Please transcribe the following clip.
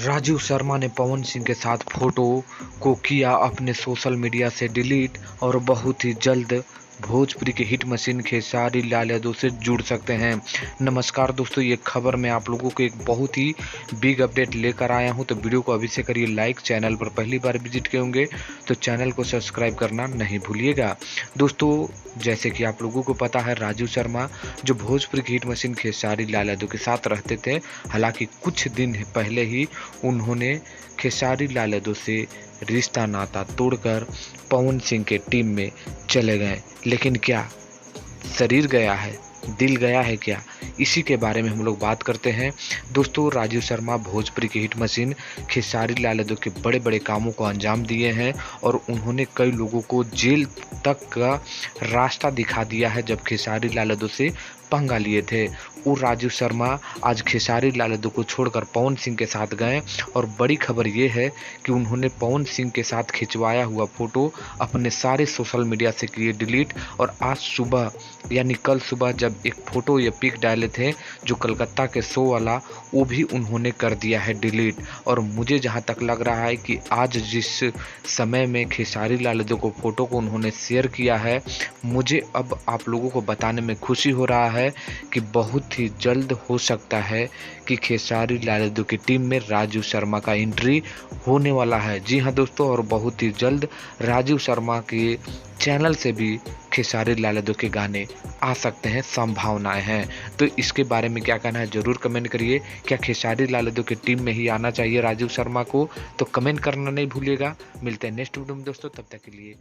राजीव शर्मा ने पवन सिंह के साथ फोटो को किया अपने सोशल मीडिया से डिलीट और बहुत ही जल्द भोजपुरी के हिट मशीन खेसारी लाल यादव से जुड़ सकते हैं। नमस्कार दोस्तों, ये खबर मैं आप लोगों को एक बहुत ही बिग अपडेट लेकर आया हूं, तो वीडियो को अभी से करिए लाइक। चैनल पर पहली बार विजिट किए होंगे तो चैनल को सब्सक्राइब करना नहीं भूलिएगा। दोस्तों, जैसे कि आप लोगों को पता है, राजीव शर्मा जो भोजपुरी की हिट मशीन खेसारी लाल यादव के साथ रहते थे, हालांकि कुछ दिन पहले ही उन्होंने खेसारी लाल यादव से रिश्ता नाता तोड़कर पवन सिंह के टीम में चले गए। लेकिन क्या शरीर गया है, दिल गया है क्या? इसी के बारे में हम लोग बात करते हैं। दोस्तों, राजीव शर्मा भोजपुरी की हिट मशीन खेसारी लाल यादव के बड़े बड़े कामों को अंजाम दिए हैं और उन्होंने कई लोगों को जेल तक का रास्ता दिखा दिया है। जब खेसारी लाल यादव से पंगा लिए थे, वो राजीव शर्मा आज खेसारी लाल यादव को छोड़कर पवन सिंह के साथ गए और बड़ी खबर ये है कि उन्होंने पवन सिंह के साथ खिंचवाया हुआ फोटो अपने सारे सोशल मीडिया से किए डिलीट। और आज सुबह यानी कल सुबह जब एक फ़ोटो या पिक डाले थे जो कलकत्ता के शो वाला, वो भी उन्होंने कर दिया है डिलीट। और मुझे जहां तक लग रहा है कि आज जिस समय में खेसारी लाल यादव को फ़ोटो को उन्होंने शेयर किया है, मुझे अब आप लोगों को बताने में खुशी हो रहा है कि बहुत ही जल्द हो सकता है कि खेसारी लाल यादव की टीम में राजीव शर्मा का एंट्री होने वाला है। जी हाँ दोस्तों, और बहुत ही जल्द राजीव शर्मा के चैनल से भी खेसारी लाल यादव के गाने आ सकते हैं, संभावनाएं हैं। तो इसके बारे में क्या कहना है जरूर कमेंट करिए। क्या खेसारी लाल यादव की टीम में ही आना चाहिए राजीव शर्मा को? तो कमेंट करना नहीं भूलिएगा। मिलते हैं नेक्स्ट वीडियो में दोस्तों, तब तक के लिए